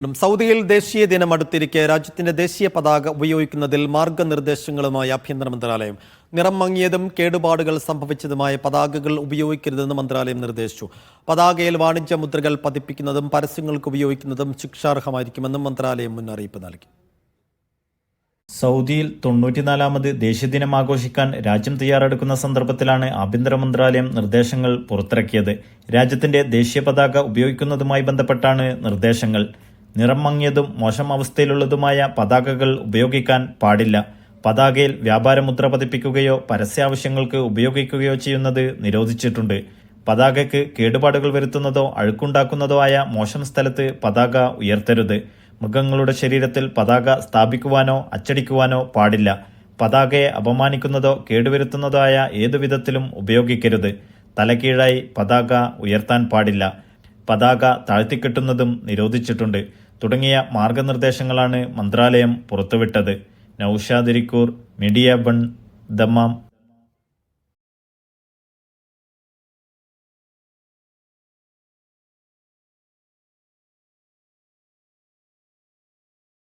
സൗദിയിൽ ദേശീയ ദിനം അടുത്തിരിക്കെ രാജ്യത്തിന്റെ ദേശീയ പതാക ഉപയോഗിക്കുന്നതിൽ മാർഗനിർദ്ദേശങ്ങളുമായി ആഭ്യന്തര മന്ത്രാലയം. നിറം മങ്ങിയതും കേടുപാടുകൾ സംഭവിച്ചതുമായ പതാകകൾ ഉപയോഗിക്കരുതെന്ന് മന്ത്രാലയം നിർദ്ദേശിച്ചു. പതാകയിൽ വാണിജ്യ മുദ്രകൾ പതിപ്പിക്കുന്നതും പരസ്യങ്ങൾക്ക് ഉപയോഗിക്കുന്നതും ശിക്ഷാർഹമായിരിക്കുമെന്നും മന്ത്രാലയം മുന്നറിയിപ്പ് നൽകി. സൗദിയിൽ 94ാമത് ദേശീയദിനം ആഘോഷിക്കാൻ രാജ്യം തയ്യാറെടുക്കുന്ന സന്ദർഭത്തിലാണ് ആഭ്യന്തര മന്ത്രാലയം നിർദ്ദേശങ്ങൾ പുറത്തിറക്കിയത്. രാജ്യത്തിന്റെ ദേശീയ പതാക ഉപയോഗിക്കുന്നതുമായി ബന്ധപ്പെട്ടാണ് നിർദ്ദേശങ്ങൾ. നിറം മങ്ങിയതും മോശം അവസ്ഥയിലുള്ളതുമായ പതാകകൾ ഉപയോഗിക്കാൻ പാടില്ല. പതാകയിൽ വ്യാപാരമുദ്ര പതിപ്പിക്കുകയോ പരസ്യാവശ്യങ്ങൾക്ക് ഉപയോഗിക്കുകയോ ചെയ്യുന്നത് നിരോധിച്ചിട്ടുണ്ട്. പതാകയ്ക്ക് കേടുപാടുകൾ വരുത്തുന്നതോ അഴുക്കുണ്ടാക്കുന്നതോ ആയ മോശം സ്ഥലത്ത് പതാക ഉയർത്തരുത്. മൃഗങ്ങളുടെ ശരീരത്തിൽ പതാക സ്ഥാപിക്കുവാനോ അച്ചടിക്കുവാനോ പാടില്ല. പതാകയെ അപമാനിക്കുന്നതോ കേടുവരുത്തുന്നതോ ആയ ഏതുവിധത്തിലും ഉപയോഗിക്കരുത്. തലകീഴായി പതാക ഉയർത്താൻ പാടില്ല. പതാക താഴ്ത്തിക്കെട്ടുന്നതും നിരോധിച്ചിട്ടുണ്ട്. തുടങ്ങിയ മാർഗനിർദ്ദേശങ്ങളാണ് മന്ത്രാലയം പുറത്തുവിട്ടത്. Naushad Irikkur, media 1, Dammam.